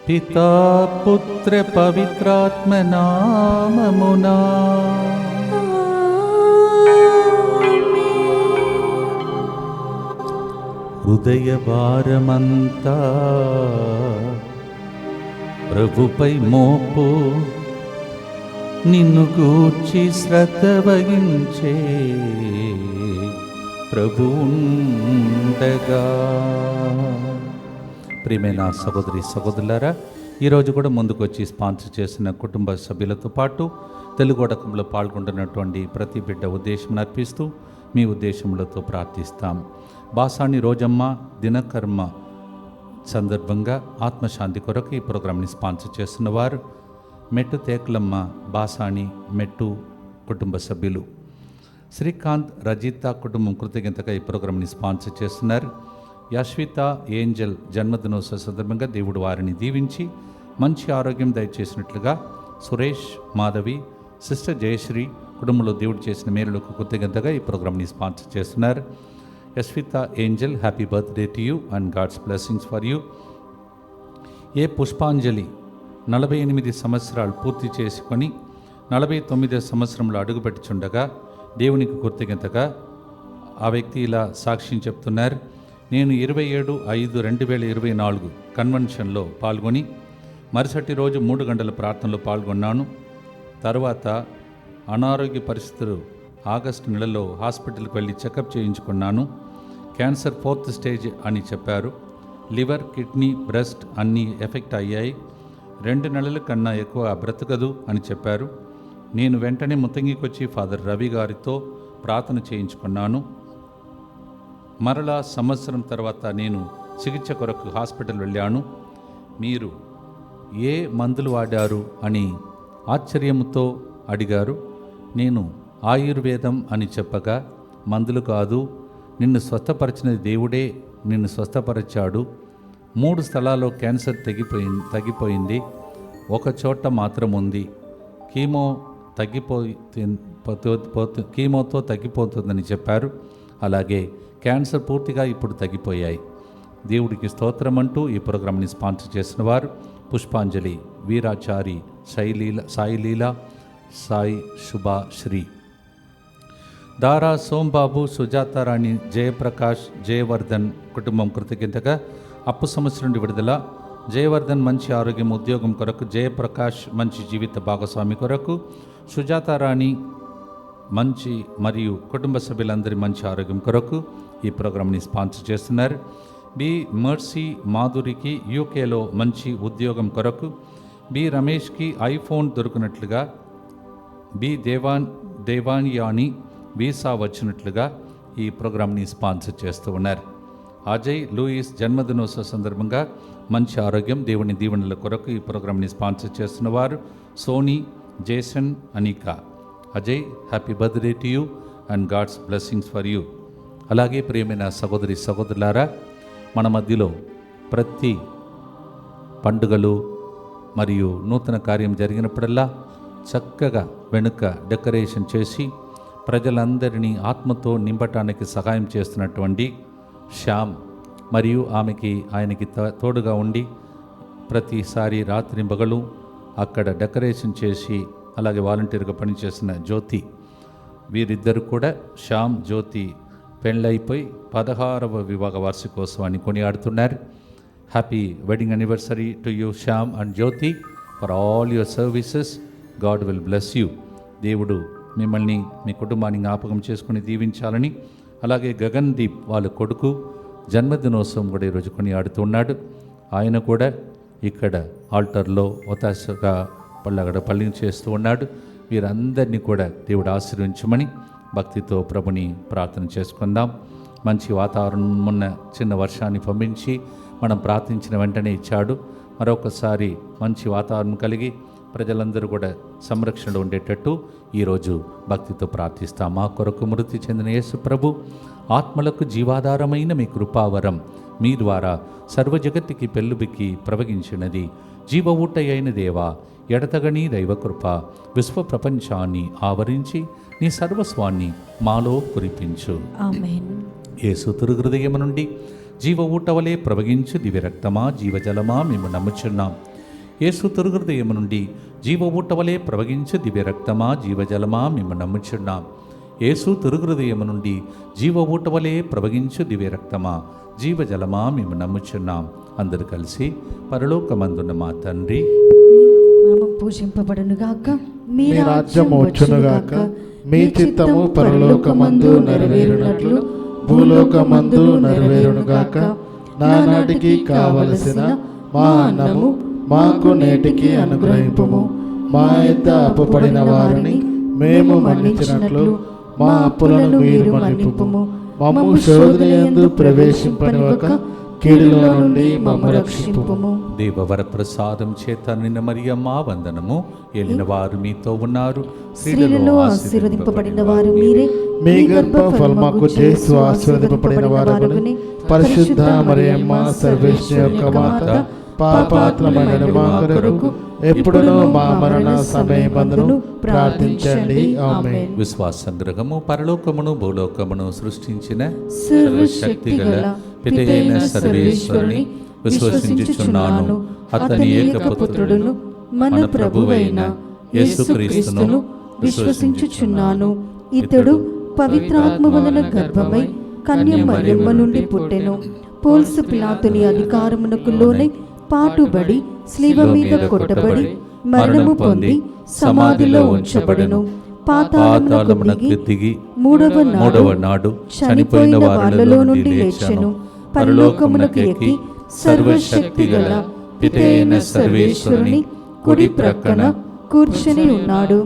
పితా పుత్ర పవిత్రాత్మ నామమునా. హృదయ భారమంతా ప్రభుపై మోపు, నిన్ను గూర్చి శ్రద్ధ వహించే ప్రభువుండగా. ప్రియమైన సహోదరి సహోదరులారా, ఈరోజు కూడా ముందుకు వచ్చి స్పాన్సర్ చేసిన కుటుంబ సభ్యులతో పాటు తెలుగు వడకంలో పాల్గొంటున్నటువంటి ప్రతి బిడ్డ ఉద్దేశం అర్పిస్తూ మీ ఉద్దేశములతో ప్రార్థిస్తాం. బాసాని రోజమ్మ దినకర్మ సందర్భంగా ఆత్మశాంతి కొరకు ఈ ప్రోగ్రాంని స్పాన్సర్ చేస్తున్న వారు మెట్టు తేకలమ్మ బాసాని మెట్టు కుటుంబ సభ్యులు. శ్రీకాంత్ రజిత కుటుంబం కృతజ్ఞతగా ఈ ప్రోగ్రాంని స్పాన్సర్ చేస్తున్నారు. యశ్విత ఏంజల్ జన్మదినోత్సవ సందర్భంగా దేవుడు వారిని దీవించి మంచి ఆరోగ్యం దయచేసినట్లుగా సురేష్ మాధవి సిస్టర్ జయశ్రీ కుటుంబంలో దేవుడు చేసిన మేలులకు కృతజ్ఞతగా ఈ ప్రోగ్రాంని స్పాన్సర్ చేస్తున్నారు. Yashwitha Angel, happy birthday to you and God's blessings for you. A Pushpanjali 48 సంవత్సరాలు పూర్తి చేసుకొని 49వ సంవత్సరంలో అడుగుపెట్టుచుండగా దేవునికి కృతజ్ఞతగా ఆ వ్యక్తి ఇలా సాక్ష్యం చెప్తున్నారు. నేను 27/5/2024 కన్వెన్షన్లో పాల్గొని మరుసటి రోజు 3 గంటల ప్రార్థనలో పాల్గొన్నాను. తర్వాత అనారోగ్య పరిస్థితులు ఆగస్టు నెలలో హాస్పిటల్కి వెళ్ళి చెకప్ చేయించుకున్నాను. క్యాన్సర్ 4th స్టేజ్ అని చెప్పారు. లివర్, కిడ్నీ, బ్రెస్ట్ అన్నీ ఎఫెక్ట్ అయ్యాయి. 2 నెలల కన్నా ఎక్కువ బ్రతకదు అని చెప్పారు. నేను వెంటనే ముత్తంగికొచ్చి ఫాదర్ రవి గారితో ప్రార్థన చేయించుకున్నాను. మరలా సంవత్సరం తర్వాత నేను చికిత్స కొరకు హాస్పిటల్ వెళ్ళాను. మీరు ఏ మందులు వాడారు అని ఆశ్చర్యంతో అడిగారు. నేను ఆయుర్వేదం అని చెప్పగా, మందులు కాదు, నిన్ను స్వస్థపరిచినది దేవుడే నిన్ను స్వస్థపరిచాడు. 3 స్థలాల్లో క్యాన్సర్ తగ్గిపోయింది, ఒక చోట మాత్రం ఉంది. కీమోతో తగ్గిపోతుందని చెప్పారు. అలాగే క్యాన్సర్ పూర్తిగా ఇప్పుడు తగ్గిపోయాయి. దేవుడికి స్తోత్రం అంటూ ఈ ప్రోగ్రాంని స్పాన్సర్ చేసిన వారు పుష్పాంజలి, వీరాచారి, సాయిలీల, సాయి శుభాశ్రీ, దారా సోంబాబు, సుజాతారాణి, జయప్రకాష్, జయవర్ధన్ కుటుంబం కృతజ్ఞతగా అప్పు సమస్య నుండి విడుదల. జయవర్ధన్ మంచి ఆరోగ్యం, ఉద్యోగం కొరకు, జయప్రకాష్ మంచి జీవిత భాగస్వామి కొరకు, సుజాతారాణి మంచి మరియు కుటుంబ సభ్యులందరి మంచి ఆరోగ్యం కొరకు ఈ ప్రోగ్రాంని స్పాన్సర్ చేస్తున్నారు. బి మర్సీ మాధురికి యూకేలో మంచి ఉద్యోగం కొరకు, బి రమేష్కి ఐఫోన్ దొరికినట్లుగా, బి దేవాన్యాని వీసా వచ్చినట్లుగా ఈ ప్రోగ్రాంని స్పాన్సర్ చేస్తూ ఉన్నారు. అజయ్ లూయిస్ జన్మదినోత్సవ సందర్భంగా మంచి ఆరోగ్యం, దేవుని దీవెనల కొరకు ఈ ప్రోగ్రాంని స్పాన్సర్ చేస్తున్న వారు Sony, Jason, Anika. Ajay, happy birthday to you and God's blessings for you. అలాగే ప్రియమైన సహోదరి సహోదరులారా, మన మధ్యలో ప్రతి పండుగలు మరియు నూతన కార్యం జరిగినప్పుడల్లా చక్కగా వెనుక డెకరేషన్ చేసి ప్రజలందరినీ ఆత్మతో నింపటానికి సహాయం చేస్తున్నటువంటి శ్యామ్ మరియు ఆయనకి తోడుగా ఉండి ప్రతిసారి రాత్రింబగలు అక్కడ డెకరేషన్ చేసి అలాగే వాలంటీర్గా పనిచేసిన జ్యోతి, వీరిద్దరు కూడా శ్యామ్, జ్యోతి పెళ్ళైపోయి 16వ వివాహ వార్షికోత్సవాన్ని కొనియాడుతున్నారు. Happy wedding anniversary to you Shyam and Jyothi for all your services. God will bless you. దేవుడు మిమ్మల్ని మీ కుటుంబాన్ని జ్ఞాపకం చేసుకుని దీవించాలని. అలాగే గగన్ దీప్ వాళ్ళ కొడుకు జన్మదినోత్సవం కూడా ఈరోజు కొనియాడుతూ ఉన్నాడు. ఆయన కూడా ఇక్కడ ఆల్టర్లో ఒతాశగా పళ్ళని చేస్తూ ఉన్నాడు. వీరందరినీ కూడా దేవుడు ఆశీర్వించమని భక్తితో ప్రభుని ప్రార్థన చేసుకుందాం. మంచి వాతావరణం, మొన్న చిన్న వర్షాన్ని పంపించి మనం ప్రార్థించిన వెంటనే ఇచ్చాడు. మరొకసారి మంచి వాతావరణం కలిగి ప్రజలందరూ కూడా సంరక్షణలో ఉండేటట్టు ఈరోజు భక్తితో ప్రార్థిస్తాం. మా కొరకు మృతి చెందిన యేసు ప్రభు ఆత్మలకు జీవాధారమైన మీ కృపావరం మీ ద్వారా సర్వజగత్తుకి పెళ్ళుబిక్కి ప్రవగించినది. జీవ ఊట అయిన దేవా, ఎడతగని దైవకృప విశ్వ ప్రపంచాన్ని ఆవరించి నీ సర్వస్వాన్ని మాలో కురిపించు. ఆమేన్. యేసు తిరు హృదయము నుండి జీవ ఊట వలె ప్రవగించు దివ్య రక్తమా, జీవజలమా, మేము నమ్ముచున్నాం. యేసు తిరుహృదయము నుండి జీవ ఊటవలే ప్రవహించు దివ్య రక్తమా జీవజలమా మేము నమ్ముచున్నాం. యేసు తిరుహృదయము నుండి జీవ ఊటవలే ప్రవహించు దివ్య రక్తమా జీవజలమా మేము నమ్ముచున్నాం. అందరూ కలిసి పరలోకమందున్న మా తండ్రి నామం పూజింపబడునుగాక, మీ మీ రాజ్యం వచ్చునుగాక, మీ చిత్తము పరలోకమందు నెరవేరునట్లు భూలోకమందు నెరవేరునుగాక. నానాటికి కావలసిన మా అన్నము మాకు నేటికి అనుగ్రహింపుము. మా యొద్ద అప్పుపడిన వారిని మేము మన్నించినట్లు మా అప్పులను మీరు మన్నింపుము. మమ్ము శోధనయందు ప్రవేశింపనివ్వక కీడులో నుండి మమ్ము రక్షింపుము. దేవవర ప్రసాదం చేత నిన్న మరియమ్మ వందనము. ఏలిన వారు మీతో ఉన్నారు, స్త్రీలలో ఆశీర్వదింపబడిన వారు మీరే, మీ గర్భ ఫలముకు యేసు ఆశీర్వదింపబడిన వారగుని. పరిశుద్ధ మరియమ్మ సర్వేశ్వరుని యొక్క మాత, పాపాత్మమైన మా కొరకు ఎప్పుడునూ మా మరణ సమయమందును ప్రార్థించండి. ఆమేన్. విశ్వాస సంగ్రహము. పరలోకమును భూలోకమును సృష్టించిన సర్వశక్తి గల పితైన సర్వేశ్వరుని విశ్వసించుచున్నాను. అతని ఏకపుత్రుడును మన ప్రభువైన యేసుక్రీస్తును విశ్వసించుచున్నాను. ఇతడు పవిత్రాత్మ వలన గర్భమై కన్య మరియమ్మ నుండి పుట్టెను. పోల్సు పిలాతుని అధికారమునకు లోనై పాటుబడి శిలువ మీద కొట్టబడి మరణము పొంది సమాధిలో ఉంచబడెను. పాతాళమునకు దిగి మూడవ నాడు చనిపోయిన వారిలో నుండి లేచెను. పరలోకమునకు ఎక్కి సర్వశక్తి గల పితైన సర్వేశ్వరుని కుడి ప్రక్కన కూర్చుని ఉన్నాడు.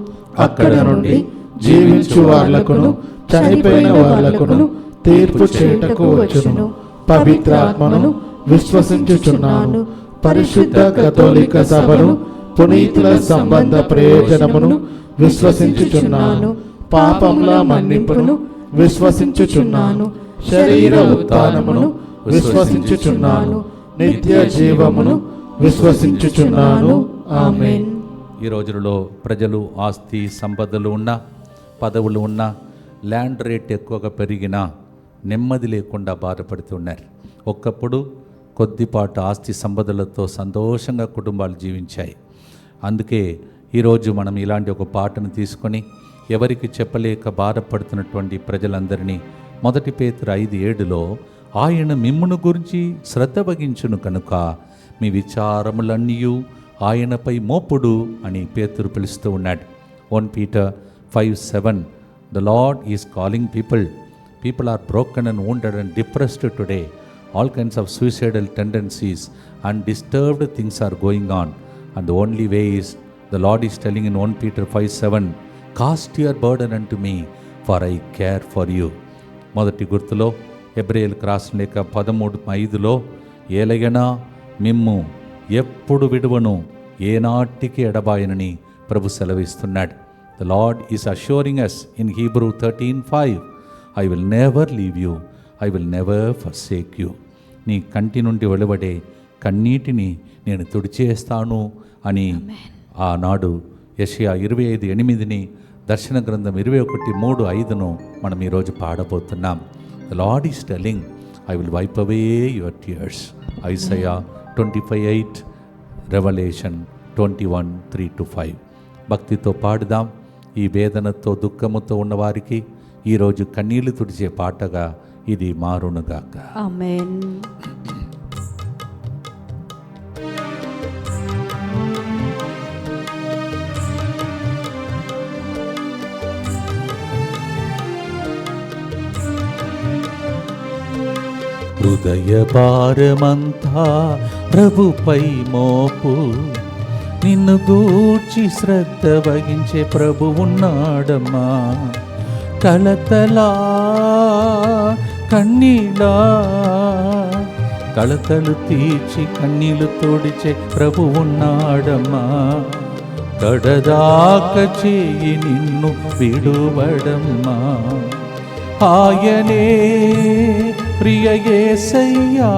అక్కడ నుండి జీవించు వార్లకును చనిపోయిన వార్లకును తీర్పు చేయుటకు వచ్చును. పవిత్రాత్మను విశ్వసించుచున్నాను. పరిశుద్ధ కథోలిక సభను, పునీతుల సంబంధ ప్రయోజనమును విశ్వసించుచున్నాను. పాపముల మన్నింపును విశ్వసించుచున్నాను. శరీర ఉత్థానమును విశ్వసించుచున్నాను. నిత్య జీవమును విశ్వసించుచున్నాను. ఆమేన్. ఈ రోజులలో ప్రజలు ఆస్తి సంపదలు ఉన్నా, పదవులు ఉన్నా, ల్యాండ్ రేట్ ఎక్కువగా పెరిగినా నెమ్మది లేకుండా బాధపడుతున్నారు. ఒకప్పుడు కొద్దిపాటు ఆస్తి సంపదలతో సంతోషంగా కుటుంబాలు జీవించాయి. అందుకే ఈరోజు మనం ఇలాంటి ఒక పాటను తీసుకొని ఎవరికి చెప్పలేక బాధపడుతున్నటువంటి ప్రజలందరినీ 1 పేతురు 5:7 ఆయన మిమ్మును గురించి శ్రద్ధ వహించును కనుక మీ విచారములన్నీ ఆయనపై మోపుడు అని పేతురు పిలుస్తూ ఉన్నాడు. 1 Peter 5:7 The Lord is calling people. People are broken and wounded and depressed today. All kinds of suicidal tendencies and disturbed things are going on. And the only way is, the Lord is telling in 1 Peter 5:7, Cast your burden unto me, for I care for you. మొదటి గుర్తులో హెబ్రేయులకు రాసిన లేఖ 13:5 ఏలయనా మిమ్ము ఎప్పుడు విడువను, ఏనాటికి ఎడబాయనని ప్రభు సెలవిస్తున్నాడు. The Lord is assuring us in Hebrew 13:5, I will never leave you, I will never forsake you. నీ కంటి నుండి వెలువడే కన్నీటిని నేను తుడిచేస్తాను అని ఆనాడు యెషయా 25:8 దర్శన గ్రంథం 21:3-5 మనం ఈరోజు పాడబోతున్నాం. The Lord is telling, I will wipe away your tears. Isaiah 25:8, Revelation 21:3-5. భక్తితో పాడుదాం. ఈ వేదనతో దుఃఖముతో ఉన్నవారికి ఈరోజు కన్నీళ్లు తుడిచే పాటగా ఇది మారునుగాక. ఆమేన్. హృదయ భారమంతా ప్రభుపై మోపు, నిన్ను గూర్చి శ్రద్ధ వహించే ప్రభు ఉన్నాడమ్మా. కలతలా కన్నీలా కలతలు తీర్చి కన్నీళ్లు తోడిచే ప్రభు ఉన్నాడమ్మా. కడదాక చేయి నిన్ను విడువడమ్మా. ఆయనే ప్రియ యేసయ్యా,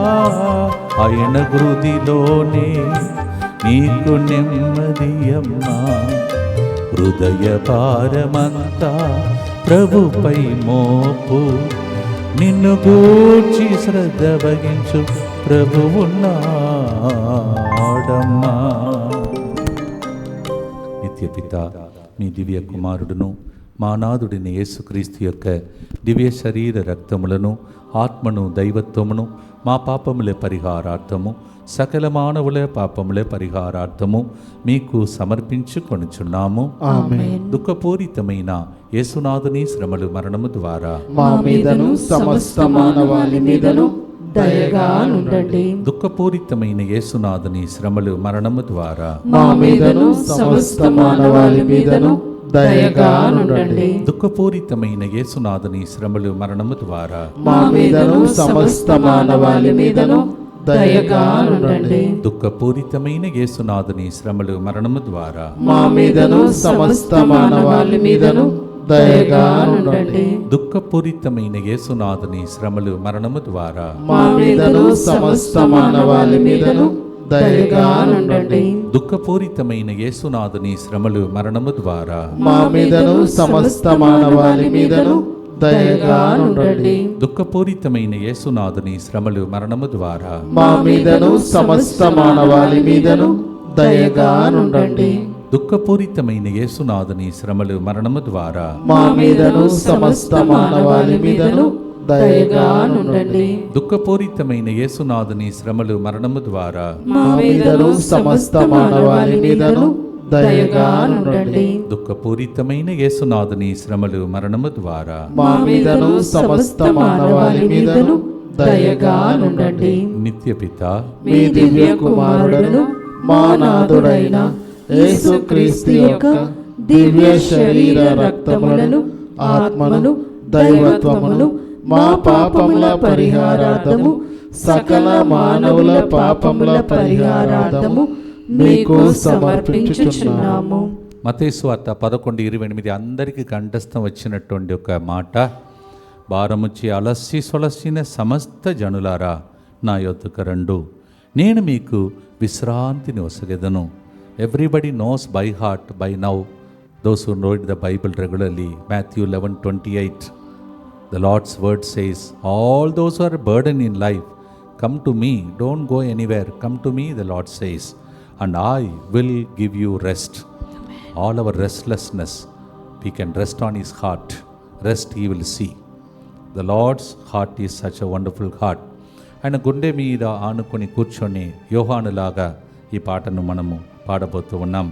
ఆయన హృదిలోనే నీకు నెమ్మదియమ్మా. హృదయ భారమంతా ప్రభుపై మోపు, నిన్ను గూర్చి శ్రద్ధ వహించు ప్రభువున్నాడమ్మా. నిత్యపిత మీ దివ్య కుమారుడును మా నాథుడిని యేసుక్రీస్తు యొక్క దివ్య శరీర రక్తములను ఆత్మను దైవత్వమును మా పాపముల పరిహారార్థము సకల మానవుల పాపముల పరిహారార్థము మీకు సమర్పించుకొనుచున్నాము. ఆమేన్. దుఃఖపూరితమైన యేసునాథుని శ్రమలు మరణము ద్వారా మా మీదను సమస్త మానవాళి మీదను దయగా నుండండి. దుఃఖపూరితమైన యేసునాథుని శ్రమలు మరణము ద్వారా మా మీదను సమస్త మానవాళి మీదను దయగా నుండండి. దుఃఖపూరితమైన యేసునాథుని శ్రమలు మరణము ద్వారా మా మీదను సమస్త మానవాళి మీదను దయగా నుండండి. దుఃఖపూరితమైన యేసునాథుని శ్రమలు మరణము ద్వారా మా మీదను సమస్త మానవాళి మీదను దయగా నుండండి. దుఃఖపూరితమైన యేసునాథుని శ్రమలు మరణము ద్వారా మా మీదను సమస్త మానవాళి మీదను దయగా నుండండి. దుఃఖపూరితమైన యేసునాథుని శ్రమలు మరణము ద్వారా మా మీదను సమస్త మానవాళి మీదను దయగా నుండండి. దుఃఖపూరితమైన యేసునాథుని శ్రమలు మరణము ద్వారా మా మీదను సమస్త మానవాళి మీదను దయగా నుండండి. దుఃఖపూరితమైన యేసునాథుని శ్రమలు మరణము ద్వారా మా మీదను సమస్త మానవాళి మీదను దయగా నుండండి. దుఃఖపూరితమైన యేసునాథుని శ్రమలు మరణము ద్వారా మా మీదను సమస్త మానవాళి మీదను దయగా నుండండి. దుఃఖపూరితమైన యేసునాథుని శ్రమలు మరణము ద్వారా మా మీదను సమస్త మానవాళి మీదను దయగా నుండండి. నిత్యపిత మీ దివ్య కుమారుడును మా నాథుడైన యేసుక్రీస్తు యొక్క దివ్య శరీర రక్తములను ఆత్మను దైవత్వమును మా పాపముల పరిహారార్థము సకల మానవుల పాపముల పరిహారార్థము మీకు సమర్పించుచున్నాము. మత్తయి సువార్త 11:28 అందరికీ కంఠస్థం వచ్చినటువంటి ఒక మాట, భారముచి అలసి సొలసిన సమస్త జనులారా నా యొద్దకు రండు, నేను మీకు విశ్రాంతిని ఒసగెదను. Everybody knows by heart by now those who read the Bible regularly, Matthew 11:28. The Lord's word says, all those who are burdened in life, come to me, don't go anywhere, come to me, the Lord says, and I will give you rest. All our restlessness, we can rest on his heart. Rest he will see. The Lord's heart is such a wonderful heart. ఆయన గుండె మీద ఆనుకొని కూర్చొని యోహానులాగా ఈ పాటను మనము పాడబోతూ ఉన్నాం.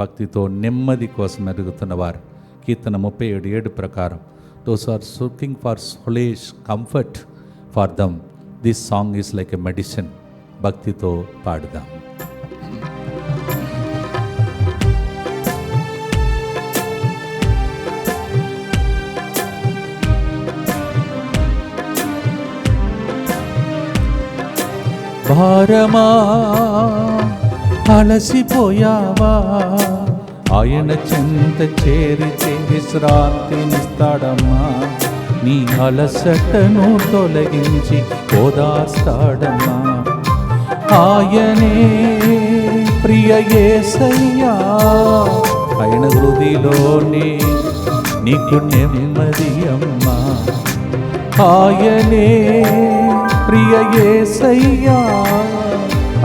భక్తితో నెమ్మది కోసం ఎదుగుతున్నవారు కీర్తన 37:7 ప్రకారం, those who are seeking for solace, comfort for them, this song is like a medicine. భక్తితో పాడుదాం. భారమా అలసిపోయావా, ఆయన చెంత చేరితే విశ్రాంతినిస్తాడమ్మా. నీ అలసటను తొలగించి ఓదార్స్తాడమ్మా. ఆయనే ప్రియ యేసయ్యా, ఆయన హృదిలోనే నీకు నెమ్మది అమ్మా. ఆయనే ప్రియ యేసయ్యా,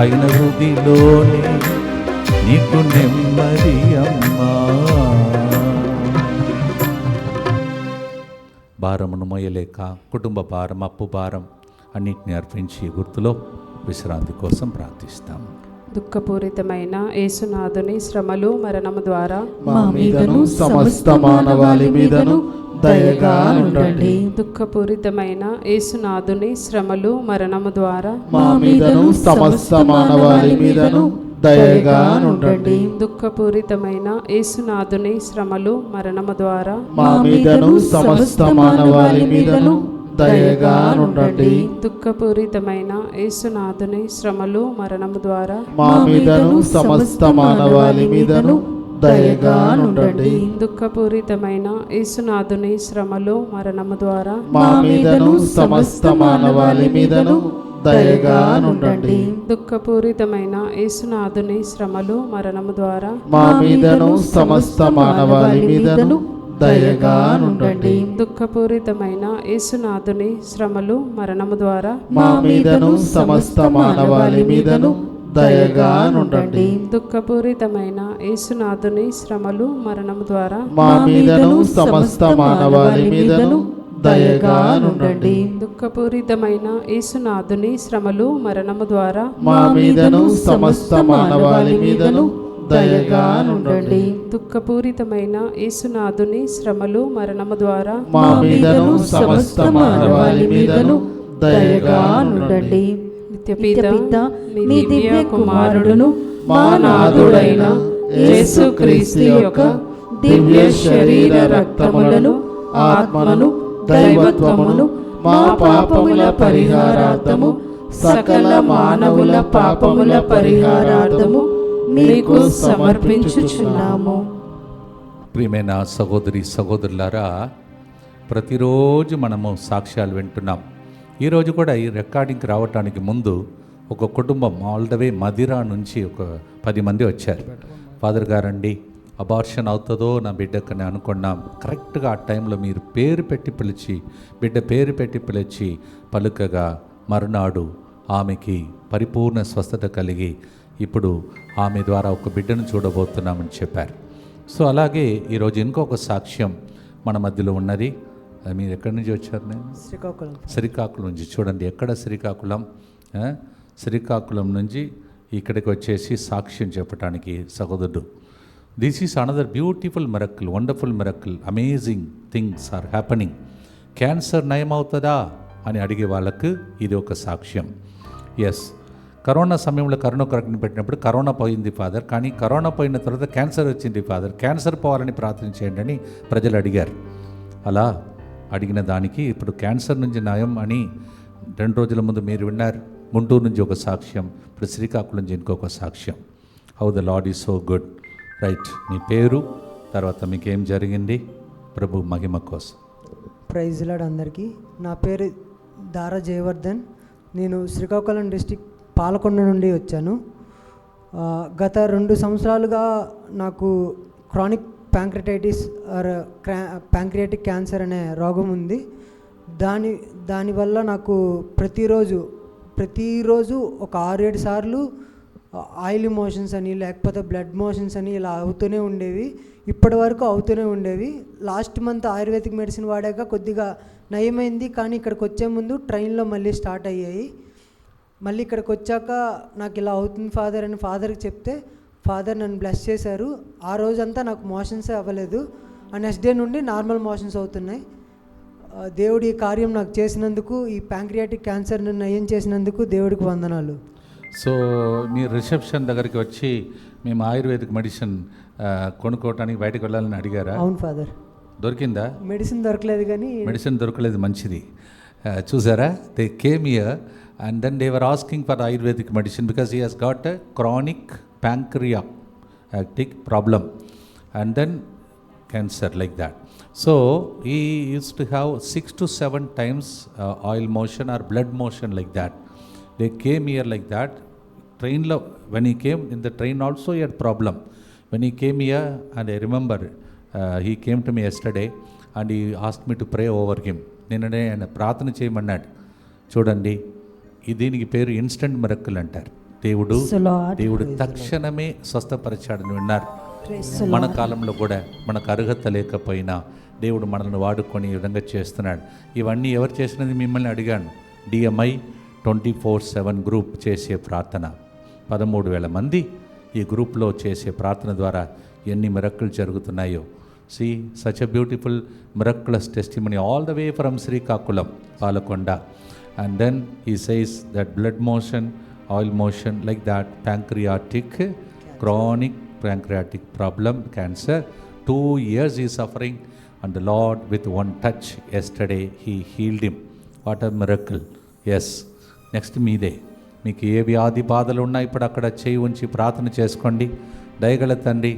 ఆయన హృదిలోనే నీకు నెమ్మది అమ్మా. భారమును మోయలేక కుటుంబ భారం, అప్పు భారం అన్నిటిని అర్పించి గుర్తులో విశ్రాంతి కోసం ప్రార్థిస్తాం. దుఃఖపూరితమైన యేసునాథుని శ్రమలు మరణము ద్వారా మా మీదను సమస్త మానవాళి మీదను దయగా నుండండి. దుఃఖపూరితమైన యేసునాథుని శ్రమలు మరణము ద్వారా మా మీదను సమస్త మానవాళి మీదను దయగా నుండండి. దుఃఖపూరితమైన యేసునాథుని శ్రమలు మరణము ద్వారా మా మీదను సమస్త మానవాళి మీదను దయగా నుండండి. దుఃఖపూరితమైన యేసునాథుని శ్రమలు మరణము ద్వారా మా మీదను సమస్త మానవాళి మీదను దయగా నుండండి. దుఃఖపూరితమైన యేసునాథుని శ్రమలు మరణము ద్వారా మా మీదను సమస్త మానవాళి మీదను దయగా నుండండి. దుఃఖపూరితమైన యేసునాథుని శ్రమలు మరణము ద్వారా మా మీదను సమస్త మానవాళి మీదను దయగా నుండండి. దుఃఖపూరితమైన యేసునాథుని శ్రమలు మరణము ద్వారా మా మీదను సమస్త మానవాళి మీదను దయగా నుండండి. దుఃఖపూరితమైన యేసునాథుని శ్రమలు మరణము ద్వారా మా మీదను సమస్త మానవాళి మీదను దయగా నుండండి. దుఃఖపూరితమైన యేసునాథుని శ్రమలు మరణము ద్వారా మా మీదను సమస్త మానవాళి మీదను దయగా నుండండి. దుఃఖపూరితమైన యేసునాథుని శ్రమలు మరణము ద్వారా మా మీదను సమస్త మానవాళి మీదను దయగా నుండండి. నిత్యపిత మీ దివ్య కుమారుడును మా నాథుడైన యేసుక్రీస్తు యొక్క దివ్య శరీర రక్తములను ఆత్మను దైవత్వమును మా పాపముల పరిహారార్థము సకల మానవుల పాపముల పరిహారార్థము మీకు సమర్పించుచున్నాము. ప్రియమైన సహోదరి సహోదరులారా, ప్రతిరోజు మనము సాక్ష్యాలు వింటున్నాం. ఈరోజు కూడా ఈ రికార్డింగ్కి రావడానికి ముందు ఒక కుటుంబం ఆల్ ద వే మదిరా నుంచి ఒక 10 మంది వచ్చారు. ఫాదర్ గారండి, అబార్షన్ అవుతుందో నా బిడ్డకని అనుకున్నాం. కరెక్ట్గా ఆ టైంలో మీరు పేరు పెట్టి పిలిచి, బిడ్డ పేరు పెట్టి పిలిచి పలుకగా మరునాడు ఆమెకి పరిపూర్ణ స్వస్థత కలిగి ఇప్పుడు ఆమె ద్వారా ఒక బిడ్డను చూడబోతున్నామని చెప్పారు. సో అలాగే ఈరోజు ఇంకొక సాక్ష్యం మన మధ్యలో ఉన్నది. మీరు ఎక్కడి నుంచి వచ్చారు? నేను శ్రీకాకుళం నుంచి. చూడండి, ఎక్కడ శ్రీకాకుళం? శ్రీకాకుళం నుంచి ఇక్కడికి వచ్చేసి సాక్ష్యం చెప్పడానికి సహోదరుడు. This is another beautiful miracle, wonderful miracle, amazing things are happening. Cancer నయం అవుతుందా అని అడిగే వాళ్ళకు ఇది ఒక సాక్ష్యం. ఎస్, కరోనా సమయంలో కరోనా కరెక్ట్ని పెట్టినప్పుడు కరోనా పోయింది ఫాదర్, కానీ కరోనా పోయిన తర్వాత క్యాన్సర్ వచ్చింది ఫాదర్, క్యాన్సర్ పోవాలని ప్రార్థించేయండి అని ప్రజలు అడిగారు. అలా అడిగిన దానికి ఇప్పుడు క్యాన్సర్ నుంచి నయం అని 2 రోజుల ముందు మీరు విన్నారు. గుంటూరు నుంచి ఒక సాక్ష్యం, ఇప్పుడు శ్రీకాకుళం నుంచి ఇంకొక సాక్ష్యం. How the Lord is so good. Right, మీ పేరు, తర్వాత మీకేం జరిగింది, ప్రభు మహిమ కోసం. ప్రైజ్ లార్డ్ అందరికీ. నా పేరు దారా జయవర్ధన్. నేను శ్రీకాకుళం డిస్టిక్ పాలకొండ నుండి వచ్చాను. గత 2 సంవత్సరాలుగా నాకు chronic pancreatitis or pancreatic cancer అనే రోగం ఉంది. దానివల్ల నాకు ప్రతిరోజు ఒక 6-7 సార్లు ఆయిల్ మోషన్స్ అని, లేకపోతే బ్లడ్ మోషన్స్ అని ఇలా అవుతూనే ఉండేవి. ఇప్పటి వరకు అవుతూనే ఉండేవి. లాస్ట్ మంత్ ఆయుర్వేదిక్ మెడిసిన్ వాడాక కొద్దిగా నయమైంది, కానీ ఇక్కడికి వచ్చే ముందు ట్రైన్లో మళ్ళీ స్టార్ట్ అయ్యాయి. మళ్ళీ ఇక్కడికి వచ్చాక నాకు ఇలా అవుతుంది ఫాదర్ అని ఫాదర్కి చెప్తే ఫాదర్ నన్ను బ్లెస్ చేశారు. ఆ రోజంతా నాకు మోషన్సే అవ్వలేదు. ఆ నెక్స్ట్ డే నుండి నార్మల్ మోషన్స్ అవుతున్నాయి. దేవుడు ఈ కార్యం నాకు చేసినందుకు, ఈ ప్యాంక్రియాటిక్ క్యాన్సర్ని నయం చేసినందుకు దేవుడికి వందనాలు. సో మీరు రిసెప్షన్ దగ్గరికి వచ్చి మేము ఆయుర్వేదిక్ మెడిసిన్ కొనుక్కోవటానికి బయటకు వెళ్ళాలని అడిగారా? అవును ఫాదర్. దొరికిందా? మెడిసిన్ దొరకలేదు, కానీ మెడిసిన్ దొరకలేదు, మంచిది. చూసారా, they came here and then they were asking for Ayurvedic medicine because he has got a chronic pancreatic problem and then cancer like that. So he used to have 6 to 7 times oil motion or blood motion like that. They came here like that. Train lo, when he came in the train also he had problem. When he came here, and I remember he came to me yesterday and he asked me to pray over him. నిన్ననే ఆయన ప్రార్థన చేయమన్నాడు. చూడండి, దీనికి పేరు instant miracle అంటారు. దేవుడు తక్షణమే స్వస్థపరిచాడని విన్నారు. మన కాలంలో కూడా మనకు అర్హత లేకపోయినా దేవుడు మనల్ని వాడుకొని ఈ విధంగా చేస్తున్నాడు. ఇవన్నీ ఎవరు చేసినది మిమ్మల్ని అడిగాను. DMI 24/7 గ్రూప్ చేసే ప్రార్థన, 13,000 మంది ఈ గ్రూప్లో చేసే ప్రార్థన ద్వారా ఎన్ని మిరకిల్ జరుగుతున్నాయో. See, such a beautiful miraculous testimony all the way from Srikakulam, Palakonda. And then he says that blood motion, oil motion like that, pancreatic, chronic pancreatic problem, cancer. 2 years he is suffering, and the Lord with one touch yesterday he healed him. What a miracle. Yes. Next మీదే మీకు ఏ వ్యాధి బాధలు ఉన్నా ఇప్పుడు అక్కడ చేయి ఉంచి ప్రార్థన చేసుకోండి. దయగల తండ్రి,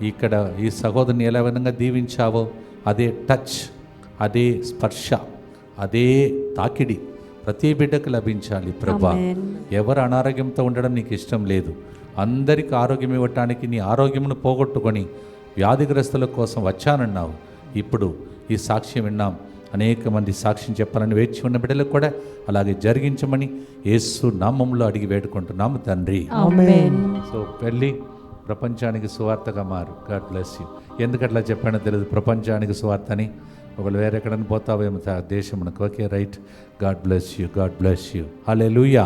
ఇక్కడ ఈ సహోదరుని ఎలా విధంగా దీవించావో అదే టచ్, అదే స్పర్శ, అదే తాకిడి ప్రతి బిడ్డకు లభించాలి ప్రభా. ఎవరు అనారోగ్యంతో ఉండడం నీకు ఇష్టం లేదు. అందరికీ ఆరోగ్యం ఇవ్వటానికి నీ ఆరోగ్యమును పోగొట్టుకొని వ్యాధిగ్రస్తుల కోసం వచ్చానన్నావు. ఇప్పుడు ఈ సాక్ష్యం విన్నాం. అనేక మంది సాక్ష్యం చెప్పాలని వేచి ఉన్న బిడ్డలకు కూడా అలాగే జరిగించమని యేసు నామములో అడిగి వేడుకుంటున్నాము తండ్రి. ఆమేన్. సో పెళ్ళి ప్రపంచానికి సువార్తగా మారు. God bless you. ఎందుకట్లా చెప్పానో తెలియదు, ప్రపంచానికి సువార్త అని. ఒకళ్ళు వేరెక్కడని పోతావేమో దేశమునకు. Okay, right. God bless you, God bless you. Hallelujah.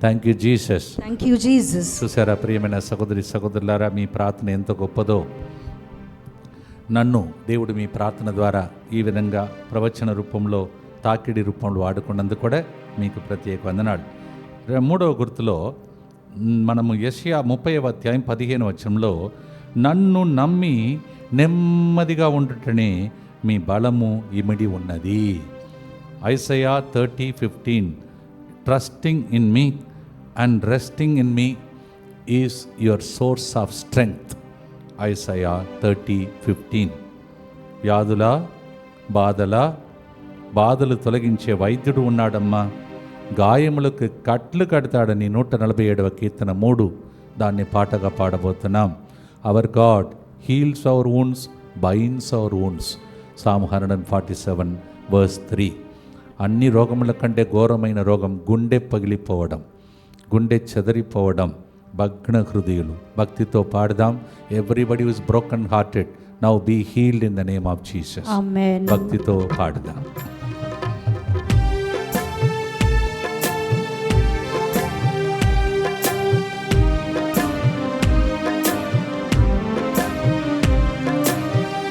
Thank you Jesus. Thank you Jesus. చూసారా ప్రియమైన సహోదరి సహోదరులారా, మీ ప్రార్థన ఎంత గొప్పదో. నన్ను దేవుడు మీ ప్రార్థన ద్వారా ఈ విధంగా ప్రవచన రూపంలో, తాకిడి రూపంలో వాడుకున్నందుకు కూడా మీకు ప్రత్యేక వందనాలు. 3వ గుర్తులో మనము యెషయా 30వ అధ్యాయం 15వ వచనంలో, నన్ను నమ్మి నెమ్మదిగా ఉండుటనే మీ బలము ఇమిడి ఉన్నది. Isaiah 30:15, trusting in me and resting in me is your source of strength. Isaiah 30:15. వ్యాధుల బాధలు తొలగించే వైద్యుడు ఉన్నాడమ్మా, గాయములకు కట్లు కడతాడని 147వ కీర్తన 3 దాన్ని పాటగా పాడబోతున్నాం. Our God heals our wounds, binds our wounds. Psalm 147:3. అన్ని రోగముల కంటే ఘోరమైన రోగం గుండె పగిలిపోవడం, గుండె చెదరిపోవడం. భగ్న హృదయులు భక్తితో పాడదాం. Everybody is broken hearted, now be healed in the name of Jesus. Amen. భక్తితో పాడదాం.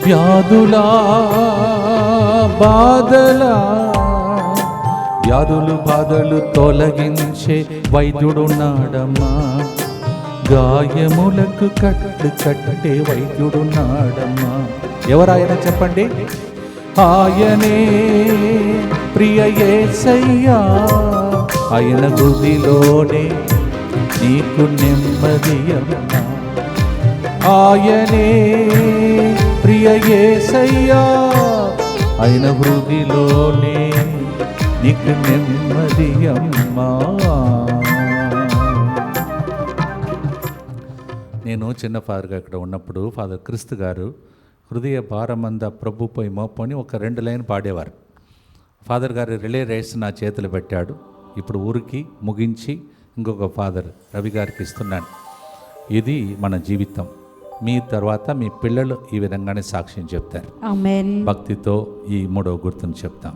వ్యాధులా బాధలు తొలగించే వైద్యుడున్నాడమ్మా, గాయములకు కట్లు కట్టే వైద్యుడున్నాడమ్మా. ఎవరాయన చెప్పండి? ఆయనే ప్రియ యేసయ్యా, ఆయన హృదిలోనే నీకు నెమ్మది అమ్మా. ఆయనే ప్రియ యేసయ్యా, ఆయన హృదిలోనే నీకు నెమ్మది అమ్మా. నేను చిన్న ఫాదర్గా ఇక్కడ ఉన్నప్పుడు ఫాదర్ క్రిస్తు గారు హృదయ భారమంద ప్రభుపై మోపని ఒక 2 లైన్ పాడేవారు. ఫాదర్ గారు రిలే రేస్ నా చేతులు పెట్టాడు. ఇప్పుడు ఊరికి ముగించి ఇంకొక ఫాదర్ రవి గారికి ఇస్తున్నాను. ఇది మన జీవితం. మీ తర్వాత మీ పిల్లలు ఈ విధంగానే సాక్ష్యం చెప్తారు. ఆమేన్. భక్తితో ఈ 3వ గుర్తును చెప్తాం.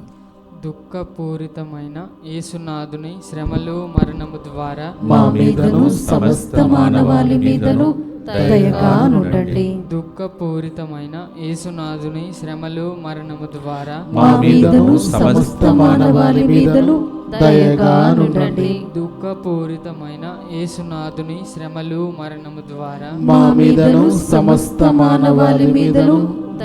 దుఃఖపూరితమైన యేసునాథుని శ్రమలు మరణము ద్వారా మా మీదను సమస్త మానవాళి మీదను దయగా నుండండి. దుఃఖపూరితమైన యేసునాథుని శ్రమలు మరణము ద్వారా మా మీదను సమస్త మానవాళి మీదను దయగా నుండండి. దుఃఖపూరితమైన యేసునాథుని శ్రమలు మరణము ద్వారా మా మీదను సమస్త మానవాళి మీదను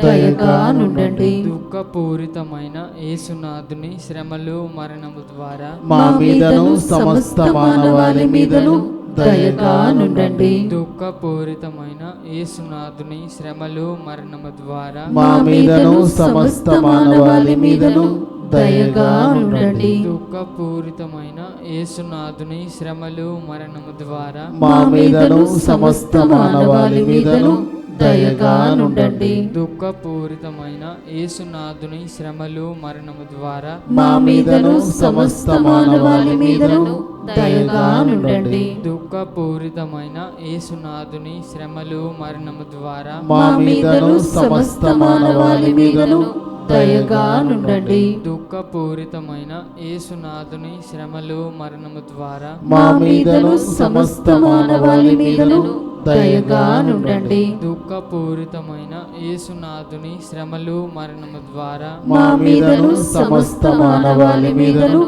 దయగా నుండండి. దుఃఖపూరితమైన యేసునాథుని శ్రమలు మరణము ద్వారా మా మీదను సమస్త మానవాళి మీదను దయగా నుండండి. దుఃఖపూరితమైన యేసునాథుని శ్రమలు మరణము ద్వారా మా మీదను సమస్త మానవాళి మీదను దయగా నుండండి. దుఃఖపూరితమైన యేసునాథుని శ్రమలు మరణము ద్వారా మా మీదను సమస్త మానవాళి మీదను దయగా నుండండి. దుఃఖపూరితమైన యేసునాథుని శ్రమలు మరణము ద్వారా మా మీదను సమస్త మానవాళి మీదను దయగా నుండండి. దుఃఖపూరితమైన యేసునాథుని శ్రమలు మరణము ద్వారా మా మీదను సమస్త మానవాళి మీదను దయగా నుండండి. దుఃఖపూరితమైన యేసునాథుని శ్రమలు మరణము ద్వారా మా మీదను సమస్త మానవాళి మీదను దయగా నుండండి. దుఃఖపూరితమైన యేసునాథుని శ్రమలు మరణము ద్వారా మా మీదను సమస్త మానవాళి మీదను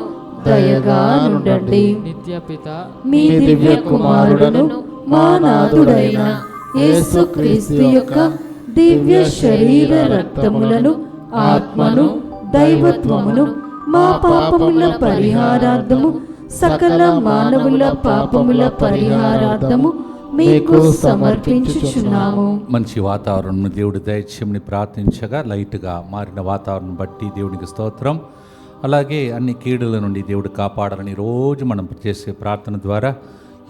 దయగా నుండండి. నిత్యపిత మీ దివ్య కుమారుడను మా నాథుడైన యేసుక్రీస్తు యొక్క దివ్య శరీర రక్తములను, ఆత్మను, దైవత్వమును మా పాపముల పరిహారార్థము, సకల మానవుల పాపముల పరిహారార్థము మీకు సమర్పించుచున్నాము. మంచి వాతావరణం దేవుడి దయచేయమని ప్రార్థించగా లైట్గా మారిన వాతావరణం బట్టి దేవునికి స్తోత్రం. అలాగే అన్ని కీడుల నుండి దేవుడు కాపాడాలని రోజు మనం చేసే ప్రార్థన ద్వారా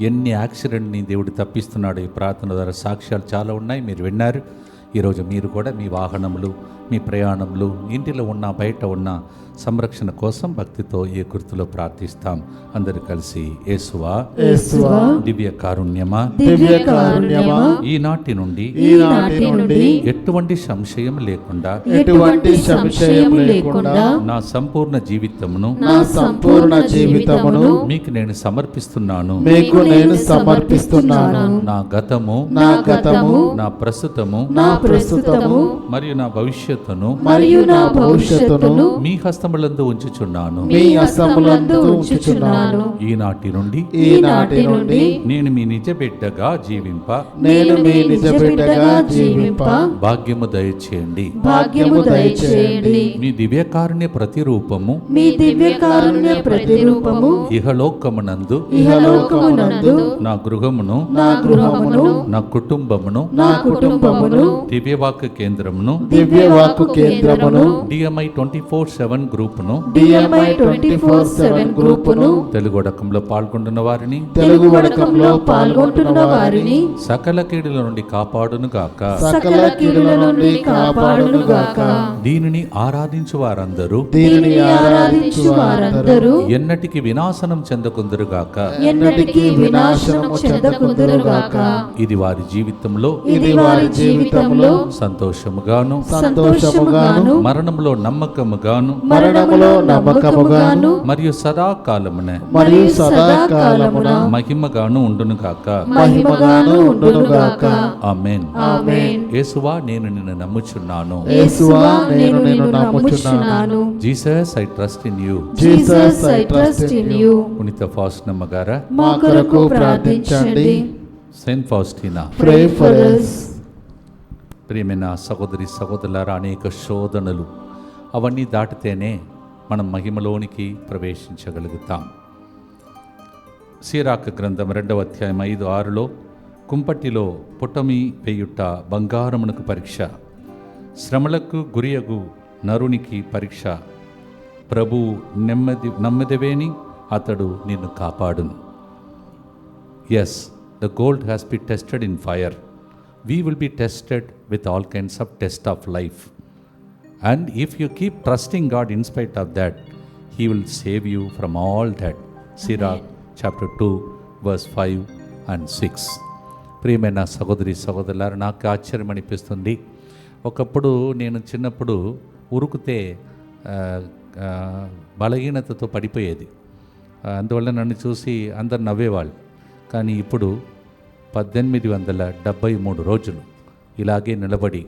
ఎన్ని యాక్సిడెంట్ని దేవుడు తప్పిస్తున్నాడు. ఈ ప్రార్థన ద్వారా సాక్ష్యాలు చాలా ఉన్నాయి, మీరు విన్నారు. ఈరోజు మీరు కూడా మీ వాహనములు మీ ప్రయాణంలో ఇంటిలో ఉన్న బయట ఉన్న సంరక్షణ కోసం భక్తితో ఈ గుర్తులో ప్రార్థిస్తాం. అందరూ కలిసి యేసువా యేసువా దివ్య కారుణ్యమా దివ్య కారుణ్యమా ఈనాటి నుండి ఈనాటి నుండి ఎటువంటి సంశయం లేకుండా ఎటువంటి సంశయం లేకుండా నా సంపూర్ణ జీవితమును నా సంపూర్ణ జీవితమును మీకు నేను సమర్పిస్తున్నాను. మీకు నేను సమర్పిస్తున్నాను. నా గతము నా గతము నా ప్రస్తుతము నా ప్రస్తుతము మరియు నా భవిష్యత్తును మరియు నా భవిష్యత్తును మీ హస్తములందు ఉంచుచున్నాను. మీ హస్తములందు ఉంచుచున్నాను. ఈనాటి నుండి ఈనాటి నుండి నేను మీ నిజ బిడ్డగా జీవింప నేను మీ నిజ బిడ్డగా జీవింప భాగ్యము దయచేయండి. భాగ్యము దయచేయండి. మీ దివ్యకారుణ్య ప్రతిరూపము మీ దివ్య కారుణ్య ప్రతిరూపము ఇహలోకమునందు ఇహలోకమునందు నా గృహమును నా గృహమును నా కుటుంబమును నా కుటుంబమును దివ్యవాక్య కేంద్రమును దివ్యవాక్కు కేంద్రమును డిఎంఐ 24/7 గ్రూపును డిఎంఐ 24/7 గ్రూపును తెలుగు వడకంలో పాల్గొంటున్న వారిని తెలుగు వడకంలో పాల్గొంటున్న వారిని సకల కీడుల నుండి కాపాడును గాక. సకల కీడుల నుండి కాపాడును గాక. దీనిని ఆరాధించు వారందరూ దీనిని ఆరాధించు వారందరూ ఎన్నటికి వినాశనం చెందకుందురు గాక. ఎన్నటికీ వినాశనము చెందకుందురు గాక. ఇది వారి జీవితంలో ఇది వారి జీవితంలో సంతోషముగాను సంతోషముగాను మరణంలో నమ్మకముగాను మరణములో నమ్మకముగాను మరియు సదాకాలమున మరియు సదాకాలమున మహిమగాను ఉండును గాక. మహిమగాను ఉండును గాక. ఆమేన్. ఆమేన్. యేసువా నేను నిన్ను నమ్ముచున్నాను. యేసువా నేను నిన్ను నమ్ముచున్నాను. Jesus I trust in you. Jesus I trust in you. పునీత ఫాస్టినమ్మ గారా, మా కొరకు ప్రార్థించండి. Saint Faustina, pray for us. ప్రియమైన సహోదరి సహోదరులారా, అనేక శోధనలు అవన్నీ దాటితేనే మనం మహిమలోనికి ప్రవేశించగలుగుతాం. సీరాకు గ్రంథం 2వ అధ్యాయం 5-6లో కుంపటిలో పుటమి వేయుట బంగారమునకు పరీక్ష, శ్రమలకు గురియగు నరునికి పరీక్ష, ప్రభు నమ్మదివేని అతడు నిన్ను కాపాడును. Yes, the gold has be tested in fire. We will be tested with all kinds of tests of life. And if you keep trusting God in spite of that, He will save you from all that. Sirach chapter 2 verse 5 and 6. ప్రియమైన సహోదరి సహోదరులారా, నాకు ఆశ్చర్యం అనిపిస్తుంది. ఒకప్పుడు నేను చిన్నప్పుడు ఉరుకుతే బలహీనతతో పడిపోయేది. అందువల్ల నన్ను చూసి అందరు నవ్వేవాళ్ళు. కానీ ఇప్పుడు 1873 రోజులు ఇలాగే నిలబడి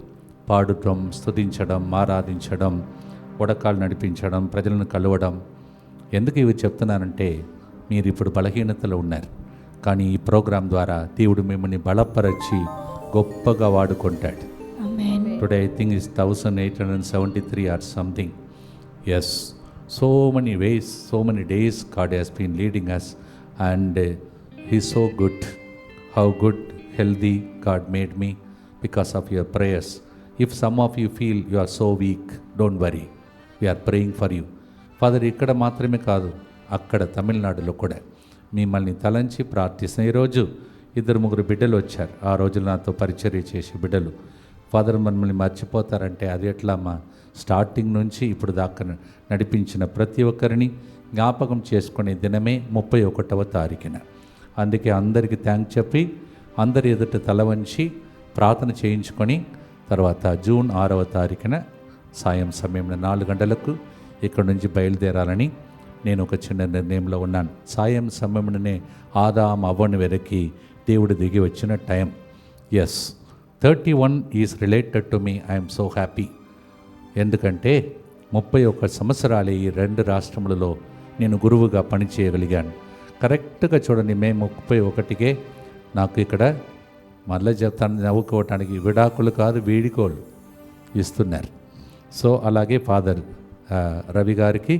పాడటం, స్తుతించడం, ఆరాధించడం, వడకాలు నడిపించడం, ప్రజలను కలవడం. ఎందుకు ఇవి చెప్తున్నానంటే మీరు ఇప్పుడు బలహీనతలో ఉన్నారు, కానీ ఈ ప్రోగ్రాం ద్వారా దేవుడు మిమ్మల్ని బలపరచి గొప్పగా వాడుకుంటాడు. Today I think is 1873 or something. Yes, so many ways, so many days God has been leading us, and He's so good. How good, healthy God made me because of your prayers. If some of you feel you are so weak, don't worry. We are praying for you. Father, ఇక్కడ మాత్రమే కాదు, అక్కడ తమిళనాడులో కూడా మిమ్మల్ని తలంచి ప్రార్థిస్తున్న ఈరోజు 2-3 బిడ్డలు వచ్చారు. ఆ రోజులు నాతో పరిచర్య చేసే బిడ్డలు. ఫాదర్ మమ్మల్ని మర్చిపోతారంటే అది ఎట్లా స్టార్టింగ్ నుంచి ఇప్పుడు దాకా నడిపించిన ప్రతి ఒక్కరిని జ్ఞాపకం చేసుకునే దినమే 31వ తారీఖున. అందుకే అందరికీ థ్యాంక్ చెప్పి అందరి ఎదుట తల వంచి ప్రార్థన చేయించుకొని తర్వాత జూన్ 6వ తారీఖున సాయం సమయంలో 4 గంటలకు ఇక్కడి నుంచి బయలుదేరాలని నేను ఒక చిన్న నిర్ణయంలో ఉన్నాను. సాయం సమయంలోనే ఆదాం అవ్వని వెరకి దేవుడు దిగి వచ్చిన time. Yes, 31 is related to me. I'm so happy. ఎందుకంటే 31 సంవత్సరాలే ఈ 2 రాష్ట్రములలో నేను గురువుగా పనిచేయగలిగాను. కరెక్ట్గా చూడండి, మే 31కే నాకు ఇక్కడ మళ్ళీ చెప్తాను నవ్వుకోవటానికి విడాకులు కాదు వీడికోళ్ళు ఇస్తున్నారు. సో అలాగే ఫాదర్ రవి గారికి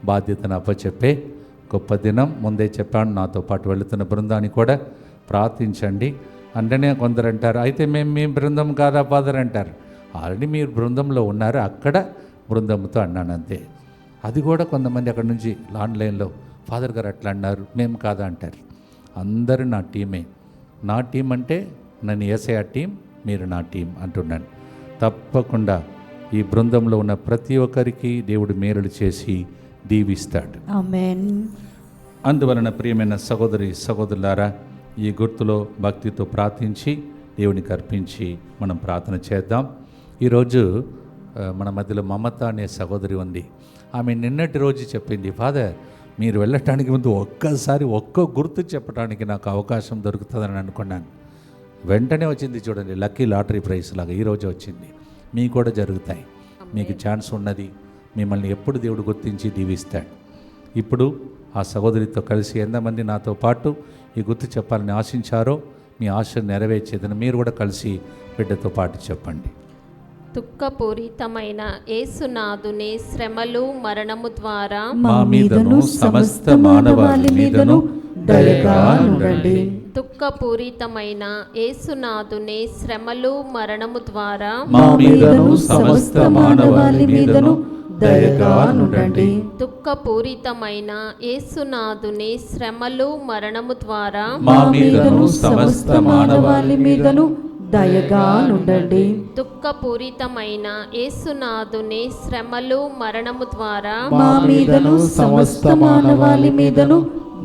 బాధ్యతను అప్పచెప్పే గొప్ప దినం. ముందే చెప్పాను, నాతో పాటు వెళుతున్న బృందాన్ని కూడా ప్రార్థించండి. అంటేనే కొందరు అంటారు, అయితే మేము మీ బృందం కాదా ఫాదర్ అంటారు. ఆల్రెడీ మీరు బృందంలో ఉన్నారు, అక్కడ బృందంతో అన్నాను అంతే. అది కూడా కొంతమంది అక్కడ నుంచి ఆన్లైన్లో ఫాదర్ గారు అట్లా అన్నారు, మేము కాదా అంటారు. అందరూ నా టీమే. నా టీం అంటే నన్ను ఏసఐ టీం, మీరు నా టీం అంటున్నాను. తప్పకుండా ఈ బృందంలో ఉన్న ప్రతి ఒక్కరికి దేవుడు మేలులు చేసి దీవిస్తాడు. ఆమేన్. అందువలన ప్రియమైన సహోదరి సహోదరులారా, ఈ గుర్తులో భక్తితో ప్రార్థించి దేవునికి అర్పించి మనం ప్రార్థన చేద్దాం. ఈరోజు మన మధ్యలో మమత అనే సహోదరి ఉంది. ఆమె నిన్నటి రోజు చెప్పింది, ఫాదర్ మీరు వెళ్ళటానికి ముందు ఒక్కసారి ఒక్క గుర్తు చెప్పడానికి నాకు అవకాశం దొరుకుతుందని అనుకున్నాను. వెంటనే వచ్చింది. చూడండి, లక్కీ లాటరీ ప్రైస్ లాగా ఈరోజు వచ్చింది. మీకు కూడా జరుగుతాయి. మీకు ఛాన్స్ ఉన్నది. మిమ్మల్ని ఎప్పుడు దేవుడు గుర్తించి దీవిస్తాడు. ఇప్పుడు ఆ సహోదరితో కలిసి ఎంతమంది నాతో పాటు ఈ గుర్తు చెప్పాలని ఆశించారో మీ ఆశను నెరవేర్చేదని మీరు కూడా కలిసి బిడ్డతో పాటు చెప్పండి. దుఃఖపూరితమైన యేసునాథుని శ్రమలు మరణము ద్వారా మా మీదను సమస్త మానవాళి మీదను దయగా నుండండి. దుఃఖపూరితమైన యేసునాథుని శ్రమలు మరణము ద్వారా మా మీదను సమస్త మానవాళి మీదను దయగా నుండండి. దుఃఖపూరితమైన యేసునాథుని శ్రమలు మరణము ద్వారా మా మీదను సమస్త మానవాళి మీదను దయగా నుండండి. దుఃఖపూరితమైన యేసునాథుని శ్రమలు మరణము ద్వారా మా మీదను సమస్త మానవాళి మీదను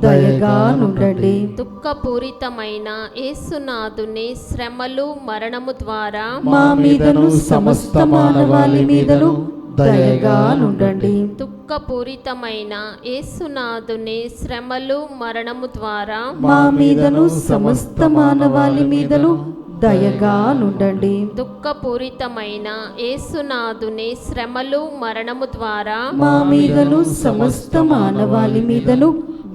దయగా నుండండి. దుఃఖపూరితమైన యేసునాథుని శ్రమలు మరణము ద్వారా మా మీదను సమస్త మానవాళి మీదను దయగా నుండండి. దుఃఖపూరితమైన యేసునాథుని శ్రమలు మరణము ద్వారా మా మీదను సమస్త మానవాళి మీదను దయగా నుండండి. దుఃఖపూరితమైన యేసునాథుని శ్రమలు మరణము ద్వారా మా మీదను సమస్త మానవాళి మీదను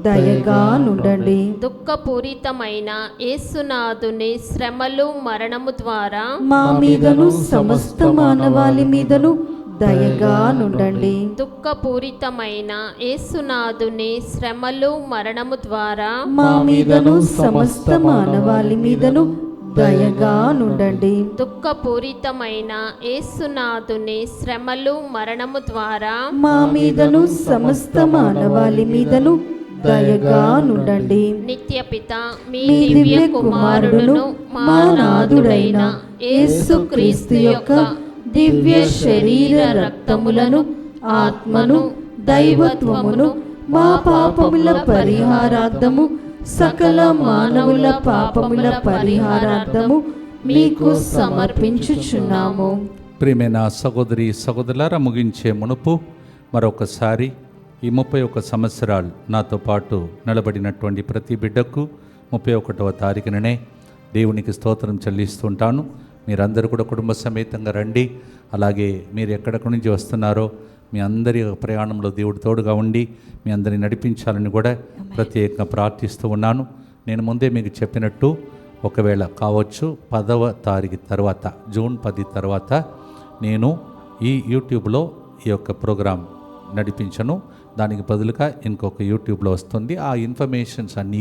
దయగా నుండండి. దుఃఖపూరితమైన యేసునాథుని శ్రమలు మరణము ద్వారా మా మీదను సమస్త మానవాళి మీదను దయగా నుండండి. దుఃఖపూరితమైన యేసునాథుని శ్రమలు మరణము ద్వారా మా మీదను సమస్త మానవాళి మీదను దయగా నుండండి. దుఃఖపూరితమైన యేసునాథుని శ్రమలు మరణము ద్వారా మా మీదను సమస్త మానవాళి మీదను దయగా నుండండి. నిత్యపిత మీ మీ దివ్య కుమారుడును మా నాథుడైన యేసుక్రీస్తు యొక్క దివ్య శరీర రక్తములను ఆత్మను దైవత్వమును మా పాపముల పరిహారార్థము సకల మానవుల పాపముల పరిహారార్థము మీకు సమర్పించుచున్నాము. ప్రియమైన సహోదరి సహోదరులారా, ముగించే మునుపు మరొకసారి ఈ 31 సంవత్సరాలు నాతో పాటు నిలబడినటువంటి ప్రతి బిడ్డకు 31వ తారీఖుననే దేవునికి స్తోత్రం చెల్లిస్తుంటాను. మీరందరూ కూడా కుటుంబ సమేతంగా రండి. అలాగే మీరు ఎక్కడెక్కడి నుంచి వస్తున్నారో మీ అందరి ప్రయాణంలో దేవుడు తోడుగా ఉండి మీ అందరిని నడిపించాలని కూడా ప్రత్యేకంగా ప్రార్థిస్తూ ఉన్నాను. నేను ముందే మీకు చెప్పినట్టు ఒకవేళ కావచ్చు 10వ తారీఖు తర్వాత, జూన్ 10 తర్వాత నేను ఈ యూట్యూబ్లో ఈ యొక్క ప్రోగ్రాం నడిపించను. దానికి బదులుగా ఇంకొక యూట్యూబ్లో వస్తుంది. ఆ ఇన్ఫర్మేషన్స్ అన్నీ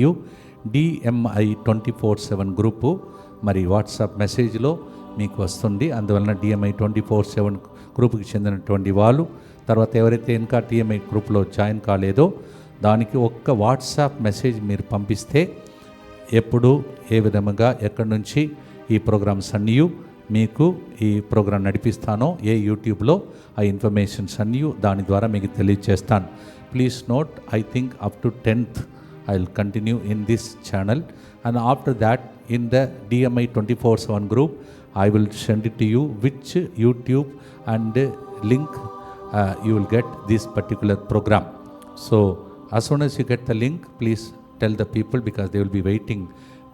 DMI 24/7 గ్రూపు మరి వాట్సాప్ మెసేజ్లో మీకు వస్తుంది. అందువలన DMI 24/7 గ్రూపుకి చెందినటువంటి వాళ్ళు, తర్వాత ఎవరైతే ఇంకా DMI గ్రూప్లో జాయిన్ కాలేదో దానికి ఒక్క వాట్సాప్ మెసేజ్ మీరు పంపిస్తే ఎప్పుడు ఏ విధముగా ఎక్కడి నుంచి ఈ ప్రోగ్రామ్స్ అన్నీ మీకు ఈ ప్రోగ్రాం నడిపిస్తానో ఏ యూట్యూబ్లో ఆ ఇన్ఫర్మేషన్స్ అన్నీ దాని ద్వారా మీకు తెలియజేస్తాను. Please note, I think up to 10th I will continue in this channel, and after that in the DMI 24/7 group I will send it to you which YouTube and link you will get this particular program. So as soon as you get the link, please tell the people, because they will be waiting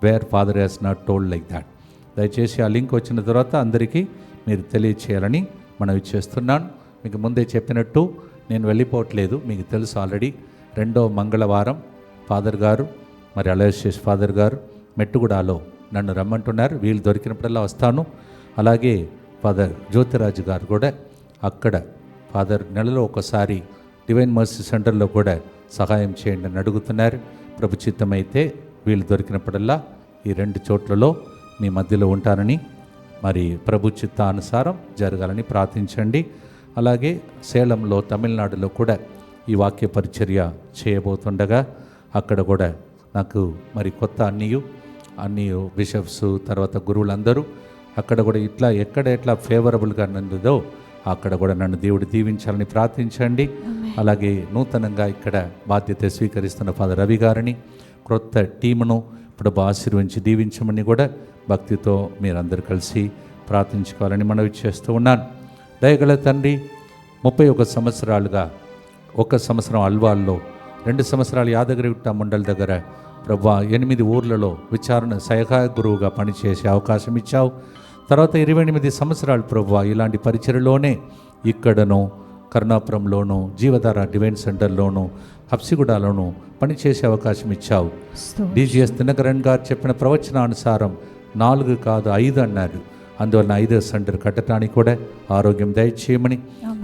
where Father has not told like that. దయచేసి ఆ link వచ్చిన తర్వాత అందరికీ మీరు తెలియచేయాలని మనవి చేస్తున్నాను. మీకు ముందే చెప్పినట్టు నేను వెళ్ళిపోవట్లేదు, మీకు తెలుసు ఆల్రెడీ. 2వ మంగళవారం ఫాదర్ గారు మరి అలైషియస్ ఫాదర్ గారు మెట్టుగూడలో నన్ను రమ్మంటున్నారు. వీళ్ళు దొరికినప్పుడల్లా వస్తాను. అలాగే ఫాదర్ జ్యోతిరాజు గారు కూడా అక్కడ ఫాదర్ నెలలో ఒకసారి డివైన్ మర్సీ సెంటర్లో కూడా సహాయం చేయండి అని అడుగుతున్నారు. ప్రభు చిత్తమైతే వీళ్ళు దొరికినప్పుడల్లా ఈ 2 చోట్లలో మీ మధ్యలో ఉంటారని, మరి ప్రభు చిత్తానుసారం జరగాలని ప్రార్థించండి. అలాగే సేలంలో తమిళనాడులో కూడా ఈ వాక్య పరిచర్య చేయబోతుండగా అక్కడ కూడా నాకు మరి కొత్త అన్ని బిషప్స్ తర్వాత గురువులందరూ అక్కడ కూడా ఎట్లా ఫేవరబుల్గా నందుదో అక్కడ కూడా నన్ను దేవుడు దీవించాలని ప్రార్థించండి. అలాగే నూతనంగా ఇక్కడ బాధ్యత స్వీకరిస్తున్న ఫాదర్ రవి గారిని, క్రొత్త టీమును ఇప్పుడు ఆశీర్వించి దీవించమని కూడా భక్తితో మీరందరూ కలిసి ప్రార్థించుకోవాలని మనవి చేస్తూ ఉన్నాను. దయగల తండ్రి, 31 సంవత్సరాలుగా, 1 సంవత్సరం అల్వాల్లో, 2 సంవత్సరాలు యాదగిరిగుట్ట మండలి దగ్గర ప్రభువా 8 ఊర్లలో విచారణ సహాయ గురువుగా పనిచేసే అవకాశం ఇచ్చావు. తర్వాత 28 సంవత్సరాలు ప్రభువా ఇలాంటి పరిచయలోనే ఇక్కడను, కరుణాపురంలోను, జీవధార డివైన్ సెంటర్లోను, హబ్సిగూడలోను పనిచేసే అవకాశం ఇచ్చావు. డిజిఎస్ దినకరణ్ గారు చెప్పిన ప్రవచనానుసారం 4 కాదు 5 అన్నారు. అందువలన 5వ సెంటర్ కట్టడానికి కూడా ఆరోగ్యం దయచేయమని,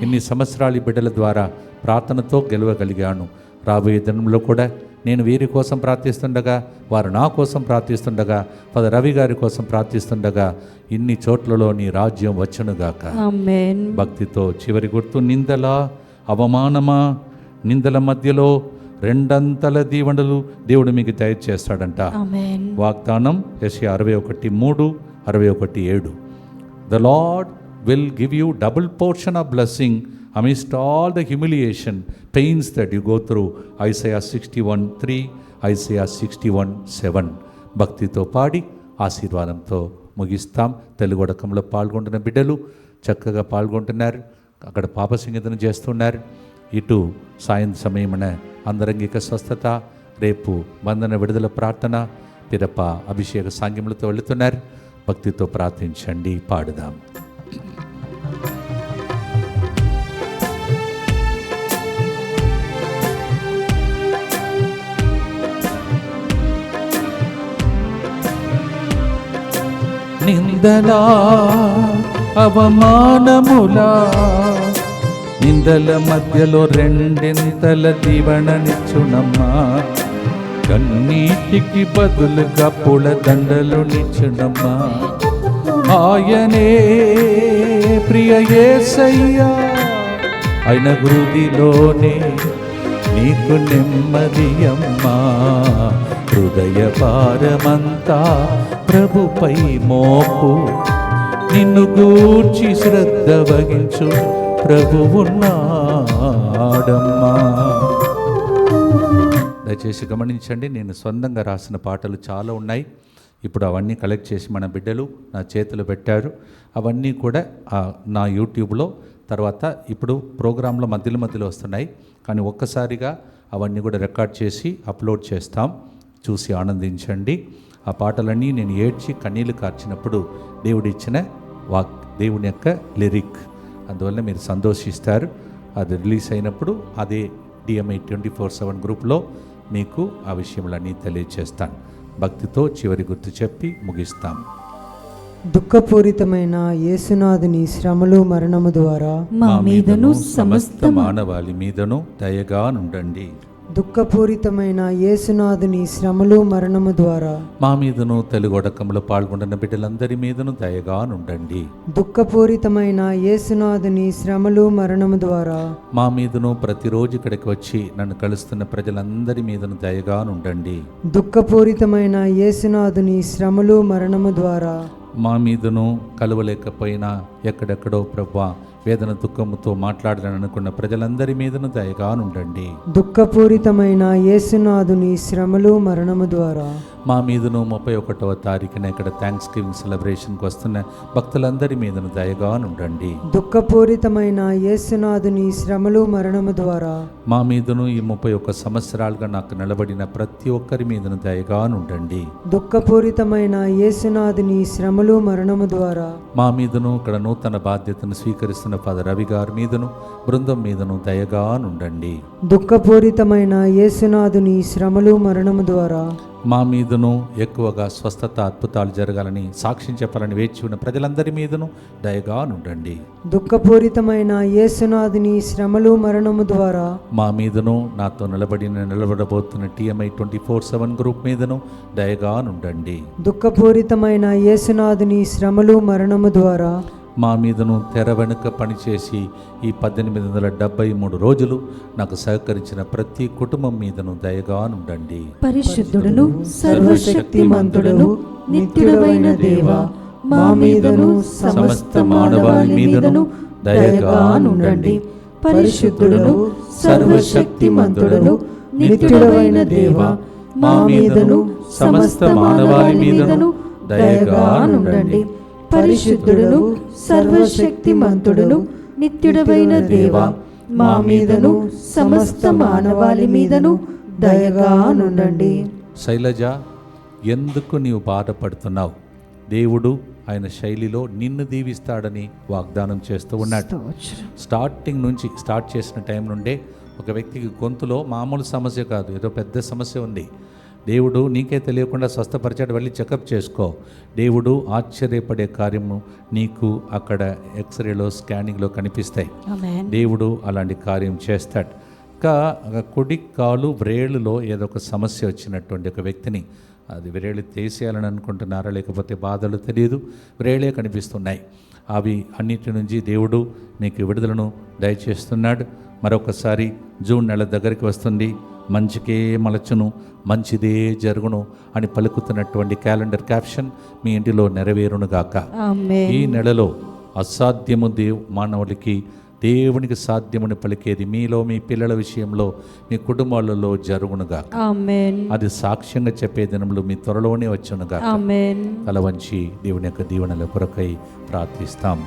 ఇన్ని సంవత్సరాలు ఈ బిడ్డల ద్వారా ప్రార్థనతో గెలవగలిగాను. రాబోయే దినంలో కూడా నేను వీరి కోసం ప్రార్థిస్తుండగా, వారు నా కోసం ప్రార్థిస్తుండగా, ఫాదర్ రవి గారి కోసం ప్రార్థిస్తుండగా ఇన్ని చోట్లలో నీ రాజ్యం వచ్చునుగాక. ఆమేన్. భక్తితో చివరి గుర్తు, నిందలా అవమానమా, నిందల మధ్యలో 2 దీవెనలు దేవుడు మీకు దయచేస్తాడంట. ఆమేన్. వాగ్దానం యెషయా 61:3, 61:7. The Lord will give you double portion of blessing amidst all the humiliation, pains that you go through. Isaiah 61:3, Isaiah 61:7. భక్తితో పాడి ఆశీర్వాదంతో ముగిస్తాం. తెలుగొడకంలో పాల్గొంటున్న బిడ్డలు చక్కగా పాల్గొంటున్నారు. అక్కడ పాప సంగీతం చేస్తున్నారు. ఇటు సాయం సమయమున అందరంగిక స్వస్థత, రేపు బంధన విడుదల ప్రార్థన, పిరప అభిషేక సాంగ్యములతో వెళుతున్నారు. భక్తితో ప్రార్థించండి, పాడుదాం. నిందలా అవమానములా, నిందల మధ్యలో 2 దీవెననిచ్చునమ్మా. కన్నీటికి బదులుగా పూల దండలు నిచ్చునమ్మా. ఆయనే ప్రియ యేసయ్యా, ఆయన హృదిలోనే నీకు నెమ్మది అమ్మా. హృదయ భారమంతా ప్రభుపై మోపు, నిన్ను గూర్చి శ్రద్ధ వహించు ప్రభువున్నాడమ్మా. దయచేసి గమనించండి, నేను సొంతంగా రాసిన పాటలు చాలా ఉన్నాయి. ఇప్పుడు అవన్నీ కలెక్ట్ చేసి మన బిడ్డలు నా చేతులు పెట్టారు. అవన్నీ కూడా నా యూట్యూబ్లో తర్వాత ఇప్పుడు ప్రోగ్రాంలో మధ్యలో వస్తున్నాయి. కానీ ఒక్కసారిగా అవన్నీ కూడా రికార్డ్ చేసి అప్లోడ్ చేస్తాం. చూసి ఆనందించండి. ఆ పాటలన్నీ నేను ఏడ్చి కన్నీళ్ళు కార్చినప్పుడు దేవుడిచ్చిన దేవుని యొక్క లిరిక్, అందువల్ల మీరు సంతోషిస్తారు. అది రిలీజ్ అయినప్పుడు అదే DMI 24/7 గ్రూప్లో మీకు ఆ విషయములన్నీ తెలియజేస్తాను. భక్తితో చివరి గుర్తు చెప్పి ముగిస్తాం. దుఃఖపూరితమైన యేసునాథుని శ్రమలు మరణము ద్వారా మా మీదను సమస్త మానవాళి మీదను దయగా నుండండి. దుఃఖపూరితమైన యేసునాథుని శ్రమలు మరణము ద్వారా మా మీదను తెలుగొడకంలో పాల్గొంటున్న బిడ్డలందరి మీదను దయగా నుండండి. దుఃఖపూరితమైన యేసునాథుని శ్రమలు మరణము ద్వారా మా మీదను ప్రతిరోజు ఇక్కడికి వచ్చి నన్ను కలుస్తున్న ప్రజలందరి మీదను దయగా నుండండి. దుఃఖపూరితమైన యేసునాథుని శ్రమలు మరణము ద్వారా మా మీదను కలవలేకపోయినా ఎక్కడెక్కడో ప్రభువా వేదన దుఃఖముతో మాట్లాడాలని అనుకున్న ప్రజలందరి మీదను దయగా నుండండి. దుఃఖపూరితమైన యేసునాథుని శ్రమలు మరణము ద్వారా మా మీదను 31వ తారీఖున ఇక్కడ థ్యాంక్స్ గివింగ్ సెలబ్రేషన్కి వస్తున్న భక్తులందరి మీదను దయగా నుండండి. దుఃఖపూరితమైన యేసునాథుని శ్రమలు మరణము ద్వారా మా మీదను ఈ 31 సంవత్సరాలుగా నాకు నిలబడిన ప్రతి ఒక్కరి మీదను దయగా నుండండి. దుఃఖపూరితమైన యేసునాథుని శ్రమలు మరణము ద్వారా మా మీదను ఇక్కడ నూతన బాధ్యతను స్వీకరిస్తున్న ఫాదర్ రవి గారి మీదను బృందం మీదను దయగా నుండండి. దుఃఖపూరితమైన యేసునాథుని శ్రమలు మరణము ద్వారా మా మీదను ఎక్కువగా స్వస్థత అద్భుతాలు జరగాలని సాక్ష్యం చెప్పాలని వేచి ఉన్న ప్రజలందరి మీదను దయగా నుండండి. దుఃఖపూరితమైన యేసునాథుని శ్రమలు మరణము ద్వారా మా మీదను నాతో నిలబడబోతున్న TMI 24/7 గ్రూప్ మీదను దయగా నుండండి. దుఃఖపూరితమైన యేసునాథుని శ్రమలు మరణము ద్వారా మా మీదను తెర వెనుక పనిచేసి ఈ 1873 రోజులు నాకు సహకరించిన ప్రతి కుటుంబం మీదను దయగా నుండండి. పరిశుద్ధుడును సర్వశక్తిమంతుడును నిత్యుడవైన దేవా, మా మీదను సమస్త మానవాళి మీదను దయగా నుండండి. పరిశుద్ధుడను సర్వశక్తిమంతుడను నిత్యుడవైన దేవ, మా మీదను సమస్త మానవాళి మీదను దయగా నుండండి. పరిశుద్ధుడను సర్వశక్తిమంతుడను నిత్యుడవైన దేవ, మా మీదను సమస్త మానవాళి మీదను దయగా నుండండి. శైలజ, ఎందుకు నీవు బాధపడుతున్నావు? దేవుడు ఆయన శైలిలో నిన్ను దీవిస్తాడని వాగ్దానం చేస్తూ ఉన్నాడు. స్టార్టింగ్ నుంచి స్టార్ట్ చేసిన టైం నుండే ఒక వ్యక్తికి గొంతులో మామూలు సమస్య కాదు, ఏదో పెద్ద సమస్య ఉంది. దేవుడు నీకే తెలియకుండా స్వస్థపరిచాడు, వెళ్ళి చెకప్ చేసుకో. దేవుడు ఆశ్చర్యపడే కార్యము నీకు అక్కడ ఎక్స్రేలో స్కానింగ్లో కనిపిస్తాయి. దేవుడు అలాంటి కార్యం చేస్తాడు. ఇంకా కుడి కాలు వ్రేళ్ళులో ఏదో ఒక సమస్య వచ్చినటువంటి ఒక వ్యక్తిని, అది వ్రేళ్ళు తీసేయాలని అనుకుంటున్నారా లేకపోతే బాధలు తెలియదు, వ్రేళ్ళే కనిపిస్తున్నాయి. అవి అన్నిటి నుంచి దేవుడు నీకు విడుదలను దయచేస్తున్నాడు. మరొకసారి జూన్ నెల దగ్గరికి వస్తుంది. మంచికే మలచును, మంచిదే జరుగును అని పలుకుతున్నటువంటి క్యాలెండర్ క్యాప్షన్ మీ ఇంటిలో నెరవేరునుగాక. ఈ నెలలో అసాధ్యము మానవులకి దేవునికి సాధ్యముని పలికేది మీలో, మీ పిల్లల విషయంలో, మీ కుటుంబాలలో జరుగునుగాక. అది సాక్ష్యంగా చెప్పే దినములు మీ త్వరలోనే వచ్చునుగాక. తల వంచి దేవుని యొక్క దీవెనల కొరకై ప్రార్థిస్తాం.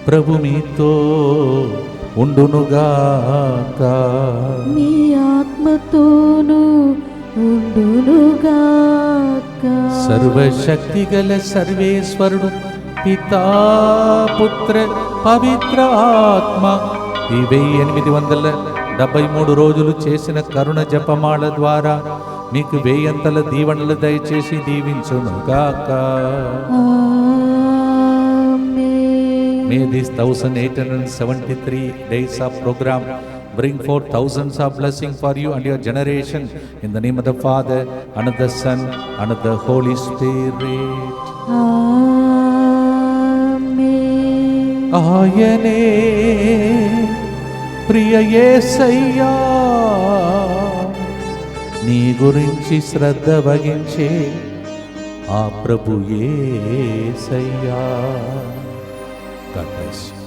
ప్రభు మీతో ఉండునుగాక, నీ ఆత్మతోను ఉండునుగాక. సర్వశక్తి గల సర్వేశ్వరుడు పితా పుత్ర పవిత్ర ఆత్మ ఈ 1873 రోజులు చేసిన కరుణ జపమాల ద్వారా మీకు 1000 దీవెనలు దయచేసి దీవించునుగాక. May these 1873 days of program bring forth thousands of blessings for you and your generation. In the name of the Father, and of the Son, and of the Holy Spirit. ఆయనే ప్రియ యేసయ్యా, నీ గురించి శ్రద్ధ వహించే ఆ ప్రభు యేసయ్యా. God bless you.